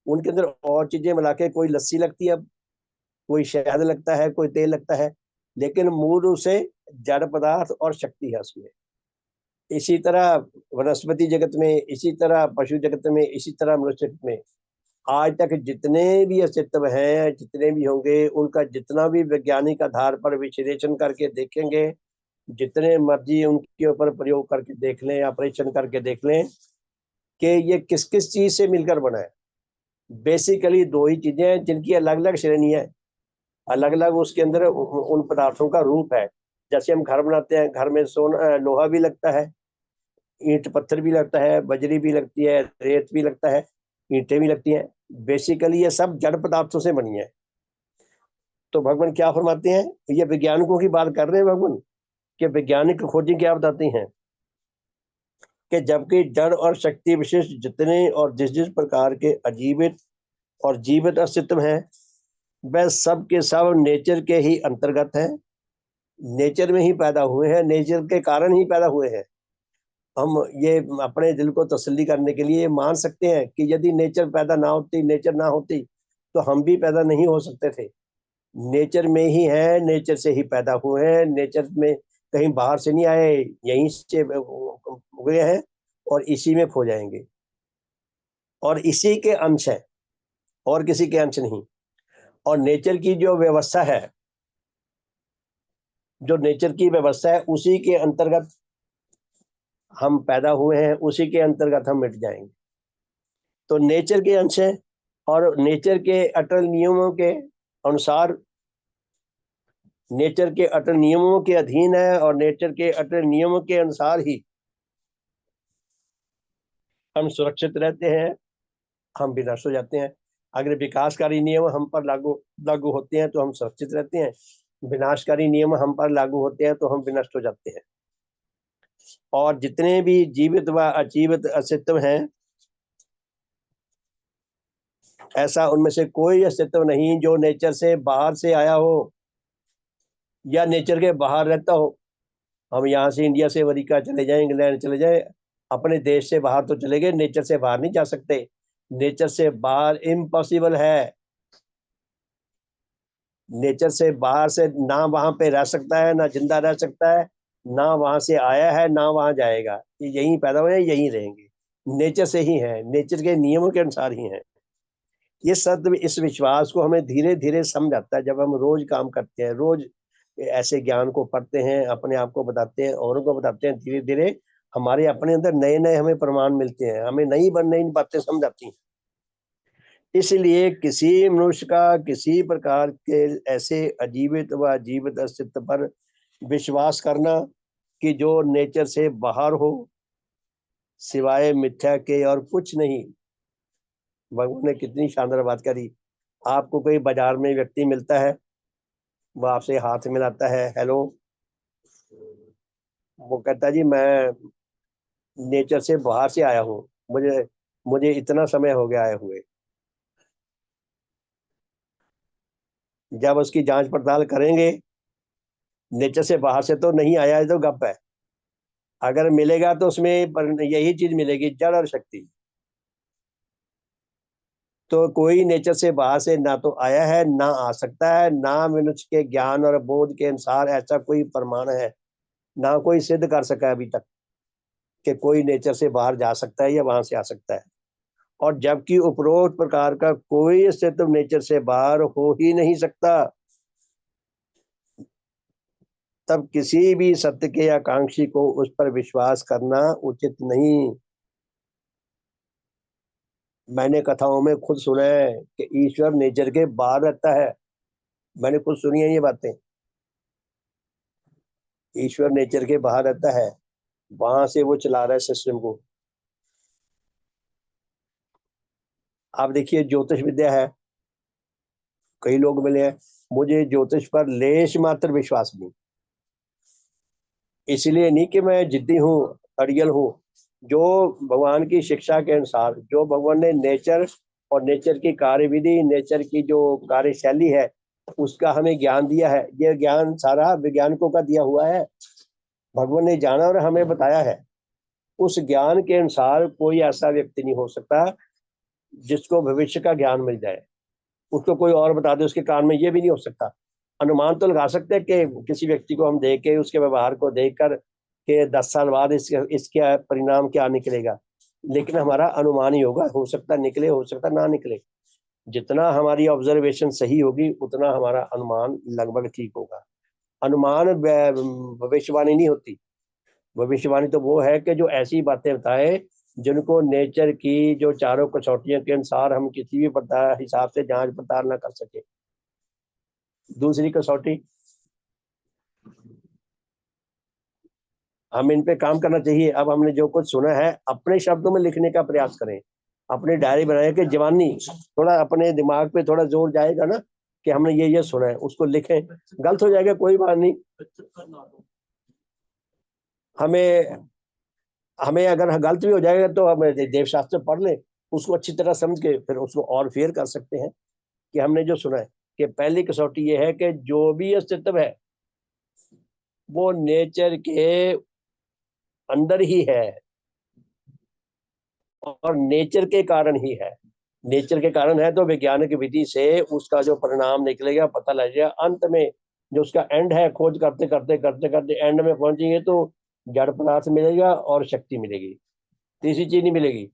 उनके अंदर और चीजें मिला के कोई लस्सी लगती है, कोई शहद लगता है, कोई तेल लगता है, लेकिन मूल रूप से जड़ पदार्थ और शक्ति है उसमें। इसी तरह वनस्पति जगत में, इसी तरह पशु जगत में, इसी तरह मनुष्य जगत में आज तक जितने भी अस्तित्व हैं, जितने भी होंगे, उनका जितना भी वैज्ञानिक आधार पर विश्लेषण करके देखेंगे, जितने मर्जी उनके ऊपर प्रयोग करके देख लें, ऑपरेशन करके देख लें कि ये किस किस चीज से मिलकर बना है। बेसिकली दो ही चीजें हैं जिनकी अलग अलग श्रेणी है, अलग अलग उसके अंदर उन पदार्थों का रूप है। जैसे हम घर बनाते हैं, घर में सोना लोहा भी लगता है, ईंट पत्थर भी लगता है, बजरी भी लगती है, रेत भी लगता है, ईंटें भी लगती हैं। बेसिकली ये सब जड़ पदार्थों से बनी है। तो भगवान क्या फरमाते हैं, ये वैज्ञानिकों की बात कर रहे हैं भगवान, कि वैज्ञानिक खोजी क्या बताती हैं कि जबकि जड़ और शक्ति विशेष जितने और जिस जिस प्रकार के अजीवित और जीवित अस्तित्व हैं, वह सब के सब नेचर के ही अंतर्गत हैं, नेचर में ही पैदा हुए हैं, नेचर के कारण ही पैदा हुए हैं। हम ये अपने दिल को तसल्ली करने के लिए मान सकते हैं कि यदि नेचर पैदा ना होती, नेचर ना होती, तो हम भी पैदा नहीं हो सकते थे। नेचर में ही है, नेचर से ही पैदा हुए हैं, नेचर में कहीं बाहर से नहीं आए, यहीं से हुए हैं और इसी में खो जाएंगे, और इसी के अंश है और किसी के अंश नहीं। और नेचर की जो व्यवस्था है, जो नेचर की व्यवस्था है, उसी के अंतर्गत हम पैदा हुए हैं, उसी के अंतर्गत हम मिट जाएंगे। तो नेचर के अंश है और नेचर के अटल नियमों के अनुसार, नेचर के अटल नियमों के अधीन है और नेचर के अटल नियमों के अनुसार ही हम सुरक्षित रहते हैं, हम विनष्ट हो जाते हैं। अगर विकासकारी नियम हम पर लागू लागू होते हैं तो हम सुरक्षित रहते हैं, विनाशकारी नियम हम पर लागू होते हैं तो हम विनष्ट हो जाते हैं। और जितने भी जीवित व अजीवित अस्तित्व हैं, ऐसा उनमें से कोई अस्तित्व नहीं जो नेचर से बाहर से आया हो या नेचर के बाहर रहता हो। हम यहाँ से इंडिया से अमेरिका चले जाएं, इंग्लैंड चले जाएं, अपने देश से बाहर तो चले गए, नेचर से बाहर नहीं जा सकते। नेचर से बाहर इम्पॉसिबल है। नेचर से बाहर से ना वहां पे रह सकता है, ना जिंदा रह सकता है, ना वहां से आया है, ना वहां जाएगा। ये यहीं पैदा हुए, यहीं रहेंगे, नेचर से ही है, नेचर के नियमों के अनुसार ही है। ये सत्य, इस विश्वास को हमें धीरे धीरे समझ आता है जब हम रोज काम करते हैं, रोज ऐसे ज्ञान को पढ़ते हैं, अपने आप को बताते हैं, औरों को बताते हैं। धीरे धीरे हमारे अपने अंदर नए नए हमें प्रमाण मिलते हैं, हमें नई नई बातें समझ आती हैं। इसलिए किसी मनुष्य का किसी प्रकार के ऐसे अजीवित व जीवित अस्तित्व पर विश्वास करना कि जो नेचर से बाहर हो, सिवाय मिथ्या के और कुछ नहीं। भगवान ने कितनी शानदार बात करी। आपको कोई बाजार में व्यक्ति मिलता है, वो आपसे हाथ मिलाता है, हेलो, वो कहता है जी मैं नेचर से बाहर से आया हूँ, मुझे मुझे इतना समय हो गया आए हुए। जब उसकी जांच पड़ताल करेंगे, नेचर से बाहर से तो नहीं आया है, तो गप है। अगर मिलेगा तो उसमें यही चीज मिलेगी, जड़ और शक्ति। तो कोई नेचर से बाहर से ना तो आया है, ना आ सकता है, ना मनुष्य के ज्ञान और बोध के अनुसार ऐसा कोई प्रमाण है, ना कोई सिद्ध कर सका अभी तक कि कोई नेचर से बाहर जा सकता है या वहां से आ सकता है। और जबकि उपरोक्त प्रकार का कोई अस्तित्व नेचर से बाहर हो ही नहीं सकता, तब किसी भी सत्य के आकांक्षी को उस पर विश्वास करना उचित नहीं। मैंने कथाओं में खुद सुना है कि ईश्वर नेचर के बाहर रहता है। मैंने खुद सुनी है ये बातें। ईश्वर नेचर के बाहर रहता है, वहां से वो चला रहा है सिस्टम को। आप देखिए ज्योतिष विद्या है, कई लोग मिले हैं, मुझे ज्योतिष पर लेश मात्र विश्वास नहीं। इसलिए नहीं कि मैं जिद्दी हूँ, अड़ियल हूँ। जो भगवान की शिक्षा के अनुसार, जो भगवान ने नेचर और नेचर की कार्यविधि, नेचर की जो कार्यशैली है, उसका हमें ज्ञान दिया है। ये ज्ञान सारा वैज्ञानिकों का दिया हुआ है, भगवान ने जाना और हमें बताया है। उस ज्ञान के अनुसार कोई ऐसा व्यक्ति नहीं हो सकता जिसको भविष्य का ज्ञान मिल जाए, उसको कोई और बता दे उसके कान में, ये भी नहीं हो सकता। अनुमान तो लगा सकते हैं कि किसी व्यक्ति को हम देख के, उसके व्यवहार को देखकर कि 10 साल बाद इसके परिणाम क्या निकलेगा, लेकिन हमारा अनुमान ही होगा, हो सकता निकले, हो सकता ना निकले। जितना हमारी ऑब्जर्वेशन सही होगी उतना हमारा अनुमान लगभग ठीक होगा। अनुमान भविष्यवाणी नहीं होती। भविष्यवाणी तो वो है कि जो ऐसी बातें बताए जिनको नेचर की जो चारों कसौटियों के अनुसार हम किसी भी हिसाब से जांच पड़ताल ना कर सके। दूसरी कसौटी, हम इन पे काम करना चाहिए। अब हमने जो कुछ सुना है अपने शब्दों में लिखने का प्रयास करें, अपनी डायरी बनाए कि जवानी थोड़ा अपने दिमाग पे थोड़ा जोर जाएगा ना कि हमने ये सुना है, उसको लिखें। गलत हो जाएगा कोई बात नहीं, हमें हमें अगर गलत भी हो जाएगा तो हम देवशास्त्र पढ़ लें, उसको अच्छी तरह समझ के फिर उसको और फेयर कर सकते हैं कि हमने जो सुना है। कि पहली कसौटी ये है कि जो भी अस्तित्व है वो नेचर के अंदर ही है और नेचर के कारण ही है। नेचर के कारण है तो वैज्ञानिक विधि से उसका जो परिणाम निकलेगा पता लग जाएगा। अंत में जो उसका एंड है, खोज करते करते करते करते एंड में पहुंचेंगे तो जड़ पदार्थ मिलेगा और शक्ति मिलेगी, तीसरी चीज नहीं मिलेगी।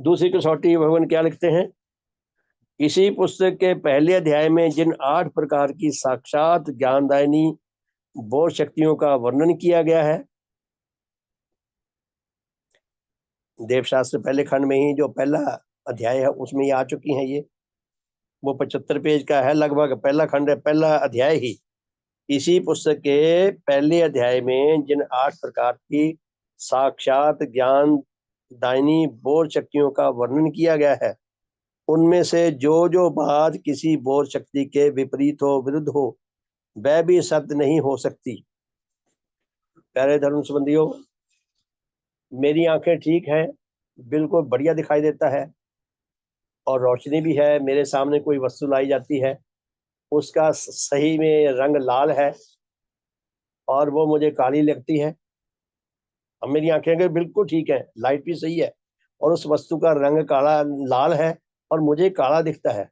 दूसरी कसौटी भगवान क्या लिखते हैं, इसी पुस्तक के पहले अध्याय में जिन 8 प्रकार की साक्षात ज्ञानदायिनी बोध शक्तियों का वर्णन किया गया है, देवशास्त्र पहले खंड में ही जो पहला अध्याय है उसमें ये आ चुकी हैं। ये वो 75 पेज का है लगभग, पहला खंड है, पहला अध्याय ही। इसी पुस्तक के पहले अध्याय में जिन 8 प्रकार की साक्षात ज्ञान दायिनी बोध शक्तियों का वर्णन किया गया है, उनमें से जो बात किसी बोध शक्ति के विपरीत हो, विरुद्ध हो, वह भी सत्य नहीं हो सकती। प्यारे धर्म संबंधियों, मेरी आंखें ठीक हैं, बिल्कुल बढ़िया दिखाई देता है और रोशनी भी है। मेरे सामने कोई वस्तु लाई जाती है, उसका सही में रंग लाल है और वो मुझे काली लगती है। अब मेरी आंखें बिल्कुल ठीक है, लाइट भी सही है और उस वस्तु का रंग काला लाल है और मुझे काला दिखता है,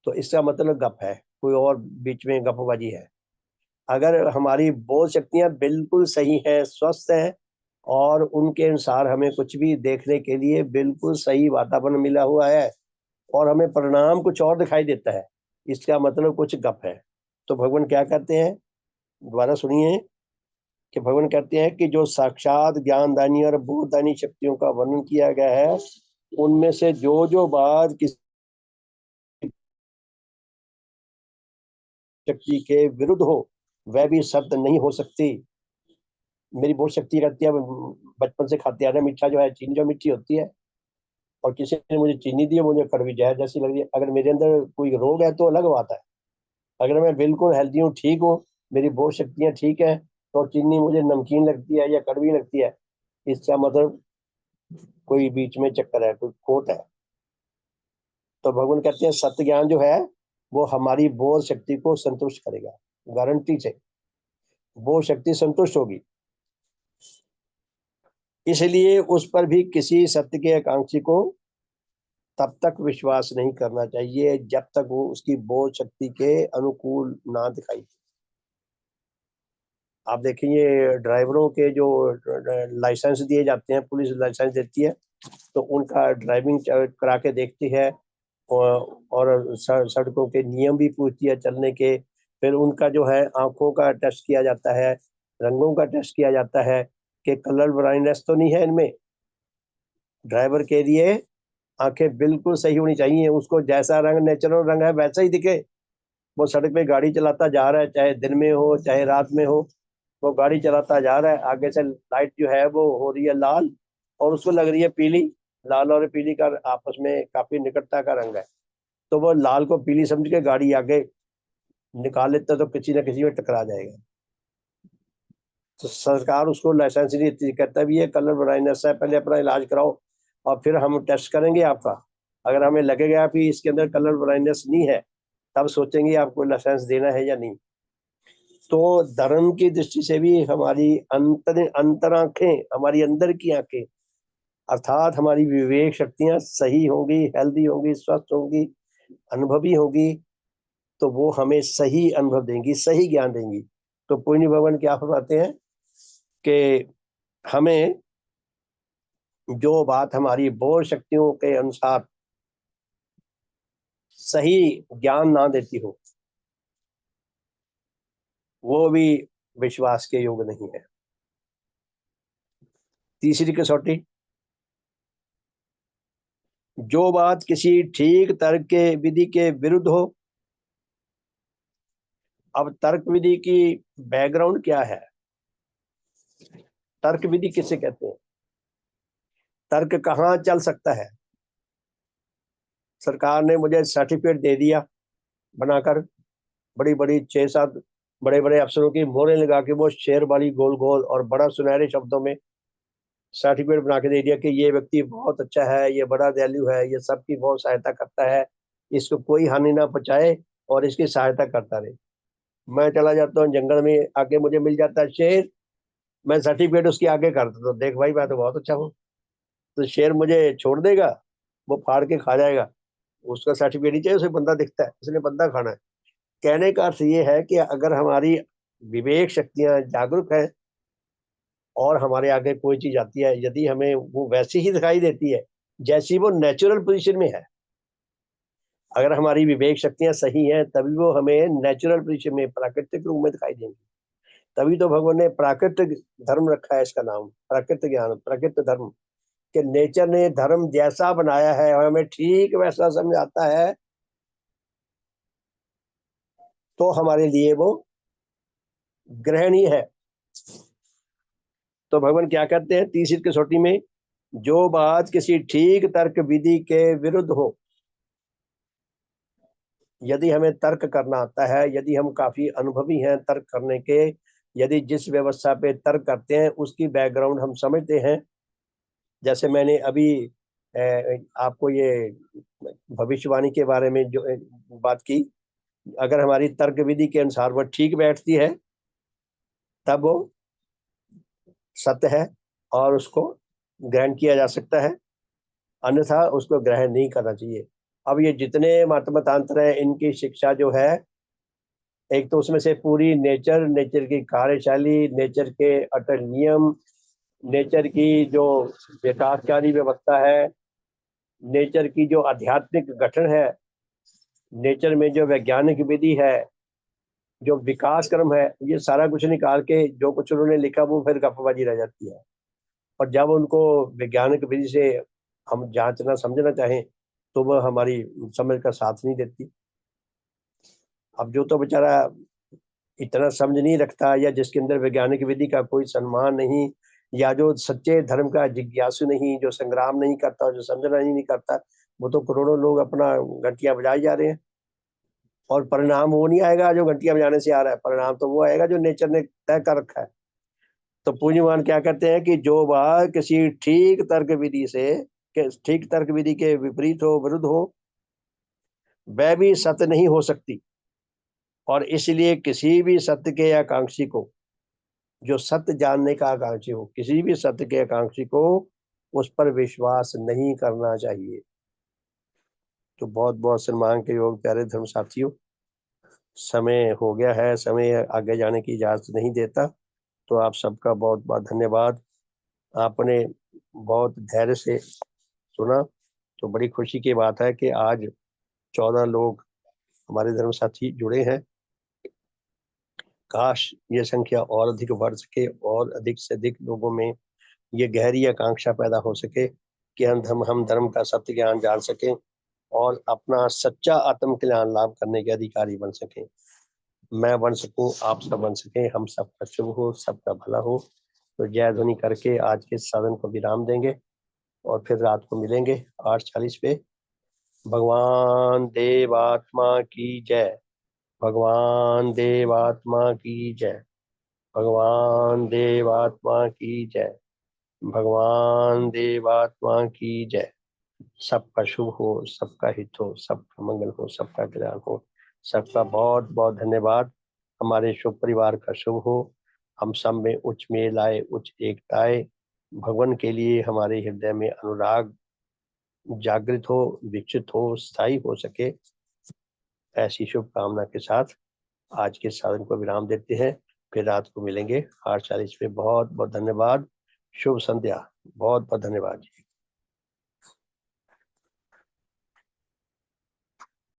तो इसका मतलब गप है, कोई और बीच में गपबाजी है। अगर हमारी बोध शक्तियां बिल्कुल सही है, स्वस्थ है और उनके अनुसार हमें कुछ भी देखने के लिए बिल्कुल सही वातावरण मिला हुआ है और हमें परिणाम कुछ और दिखाई देता है, इसका मतलब कुछ गप है। तो भगवान क्या कहते हैं, दोबारा सुनिए कि भगवान कहते हैं कि जो साक्षात ज्ञानदानी और बोधदानी शक्तियों का वर्णन किया गया है, उनमें से जो बात किसी शक्ति के विरुद्ध हो वह भी सत्य नहीं हो सकती। मेरी बहुत शक्ति रहती है, बचपन से खाते आ रहे, मीठा जो है, चीनी जो मीठी होती है, और किसी ने मुझे चीनी दी है, मुझे कड़वी जहर जैसी लग रही है। अगर मेरे अंदर कोई रोग है तो अलग बात है, अगर मैं बिल्कुल हेल्दी हूँ, ठीक हूँ, मेरी बहुत शक्तियाँ ठीक है, तो चीनी मुझे नमकीन लगती है या कड़वी लगती है, इसका मतलब कोई बीच में चक्कर है, कोई खोट है। तो भगवान कहते हैं सत्य ज्ञान जो है वो हमारी बोध शक्ति को संतुष्ट करेगा, गारंटी से बोध शक्ति संतुष्ट होगी। इसलिए उस पर भी किसी सत्य के आकांक्षी को तब तक विश्वास नहीं करना चाहिए जब तक वो उसकी बोध शक्ति के अनुकूल ना दिखाई। आप देखिए ड्राइवरों के जो लाइसेंस दिए जाते हैं, पुलिस लाइसेंस देती है, तो उनका ड्राइविंग करा के देखती है और सड़कों के नियम भी पूछती है चलने के। फिर उनका जो है आंखों का टेस्ट किया जाता है, रंगों का टेस्ट किया जाता है कि कलर ब्लाइंडनेस तो नहीं है इनमें। ड्राइवर के लिए आंखें बिल्कुल सही होनी चाहिए, उसको जैसा रंग नेचुरल रंग है वैसा ही दिखे। वो सड़क पे गाड़ी चलाता जा रहा है, चाहे दिन में हो चाहे रात में हो, वो गाड़ी चलाता जा रहा है, आगे से लाइट जो है वो हो रही है लाल और उसको लग रही है पीली। लाल और पीली का आपस में काफी निकटता का रंग है, तो वो लाल को पीली समझ के गाड़ी आगे निकाल लेता तो किसी न किसी में टकरा जाएगा। तो सरकार उसको लाइसेंस नहीं देती, कहता भी ये कलर ब्लाइंडनेस है, पहले अपना इलाज कराओ और फिर हम टेस्ट करेंगे आपका। अगर हमें लगेगा कि इसके अंदर कलर ब्लाइंडनेस नहीं है तब सोचेंगे आपको लाइसेंस देना है या नहीं। तो धर्म की दृष्टि से भी हमारी अंतर आंखें, हमारी अंदर की आंखें अर्थात हमारी विवेक शक्तियां सही होंगी, हेल्दी होंगी, स्वस्थ होंगी, अनुभवी होंगी, तो वो हमें सही अनुभव देंगी, सही ज्ञान देंगी। तो पुण्य भगवान क्या फरमाते हैं कि हमें जो बात हमारी बोध शक्तियों के अनुसार सही ज्ञान ना देती हो, वो भी विश्वास के योग्य नहीं है। तीसरी कसौटी, जो बात किसी ठीक तर्क के विधि के विरुद्ध हो। अब तर्क विधि की बैकग्राउंड क्या है? तर्क विधि किसे कहते हैं? तर्क कहाँ चल सकता है? सरकार ने मुझे सर्टिफिकेट दे दिया बनाकर, बड़ी बड़ी 6-7 बड़े बड़े अफसरों की मोहरें लगा के, वो शेर वाली गोल गोल और बड़ा सुनहरे शब्दों में सर्टिफिकेट बना के दे दिया कि ये व्यक्ति बहुत अच्छा है, ये बड़ा दयालु है, ये सबकी बहुत सहायता करता है, इसको कोई हानि ना पहुंचाए और इसकी सहायता करता रहे। मैं चला जाता हूँ जंगल में, आगे मुझे मिल जाता है शेर, मैं सर्टिफिकेट उसके आगे कर देता हूँ, देख भाई मैं तो बहुत अच्छा हूँ। तो शेर मुझे छोड़ देगा, वो फाड़ के खा जाएगा, उसका सर्टिफिकेट ही चाहिए, उसे बंदा दिखता है, उसने बंदा खाना है। कहने का अर्थ ये है कि अगर हमारी विवेक शक्तियां जागरूक है और हमारे आगे कोई चीज आती है, यदि हमें वो वैसी ही दिखाई देती है जैसी वो नेचुरल पोजीशन में है, अगर हमारी विवेक शक्तियां सही हैं, तभी वो हमें नेचुरल पोजीशन में, प्राकृतिक रूप में दिखाई देंगी। तभी तो भगवान ने प्राकृतिक धर्म रखा है, इसका नाम प्राकृतिक ज्ञान, प्राकृतिक धर्म, कि नेचर ने धर्म जैसा बनाया है और हमें ठीक वैसा समझ आता है, तो हमारे लिए वो ग्रहणीय है। तो भगवान क्या कहते हैं तीसरी कसौटी में, जो बात किसी ठीक तर्क विधि के विरुद्ध हो। यदि हमें तर्क करना आता है, यदि हम काफी अनुभवी हैं तर्क करने के, यदि जिस व्यवस्था पे तर्क करते हैं उसकी बैकग्राउंड हम समझते हैं, जैसे मैंने अभी आपको ये भविष्यवाणी के बारे में जो बात की, अगर हमारी तर्क विधि के अनुसार वो ठीक बैठती है तब वो सत्य है और उसको ग्रहण किया जा सकता है, अन्यथा उसको ग्रहण नहीं करना चाहिए। अब ये जितने मत मतांतर है, इनकी शिक्षा जो है, एक तो उसमें से पूरी नेचर, नेचर की कार्यशैली, नेचर के अटल नियम, नेचर की जो विकासकारी व्यवस्था है, नेचर की जो आध्यात्मिक गठन है, नेचर में जो वैज्ञानिक विधि है, जो विकास क्रम है, ये सारा कुछ निकाल के जो कुछ उन्होंने लिखा वो फिर गपबाजी रह जाती है। और जब उनको वैज्ञानिक विधि से हम जांचना समझना चाहें तो वह हमारी समझ का साथ नहीं देती। अब जो तो बेचारा इतना समझ नहीं रखता, या जिसके अंदर वैज्ञानिक विधि का कोई सम्मान नहीं, या जो सच्चे धर्म का जिज्ञासु नहीं, जो संग्राम नहीं करता, जो समझना ही नहीं करता, वो तो करोड़ों लोग अपना घंटियां बजाए जा रहे हैं, और परिणाम वो नहीं आएगा जो घंटियां बजाने से आ रहा है, परिणाम तो वो आएगा जो नेचर ने तय कर रखा है। तो पूज्यमान क्या कहते हैं कि जो बात किसी ठीक तर्क विधि से, ठीक तर्क विधि के विपरीत हो, विरुद्ध हो, वह भी सत्य नहीं हो सकती। और इसलिए किसी भी सत्य के आकांक्षी को, जो सत्य जानने का आकांक्षी हो, किसी भी सत्य के आकांक्षी को उस पर विश्वास नहीं करना चाहिए। तो बहुत बहुत सम्मान के योग प्यारे धर्म साथियों, समय हो गया है, समय आगे जाने की इजाजत नहीं देता। तो आप सबका बहुत बहुत धन्यवाद, आपने बहुत धैर्य से सुना। तो बड़ी खुशी की बात है कि आज 14 लोग हमारे धर्म साथी जुड़े हैं। काश ये संख्या और अधिक बढ़ सके और अधिक से अधिक लोगों में ये गहरी आकांक्षा पैदा हो सके कि हम धर्म का सत्य ज्ञान जान सकें और अपना सच्चा आत्म कल्याण लाभ करने के अधिकारी बन सकें। मैं बन सकूं, आप सब बन सकें, हम सबका शुभ हो, सबका भला हो। तो जय ध्वनि करके आज के साधन को विराम देंगे और फिर रात को मिलेंगे 8:40 पे। भगवान देवात्मा की जय, भगवान देवात्मा की जय, भगवान देवात्मा की जय, भगवान देवात्मा की जय। सबका शुभ हो, सबका हित हो, सबका मंगल हो, सबका कल्याण हो। सबका बहुत बहुत धन्यवाद। हमारे शुभ परिवार का शुभ हो, हम सब में उच्च मेल आए, उच्च एकता आए, भगवान के लिए हमारे हृदय में अनुराग जागृत हो, विकसित हो, स्थायी हो सके, ऐसी शुभकामना के साथ आज के साधन को विराम देते हैं। फिर रात को मिलेंगे 8:40 पे। बहुत बहुत धन्यवाद। शुभ संध्या। बहुत बहुत धन्यवाद जी।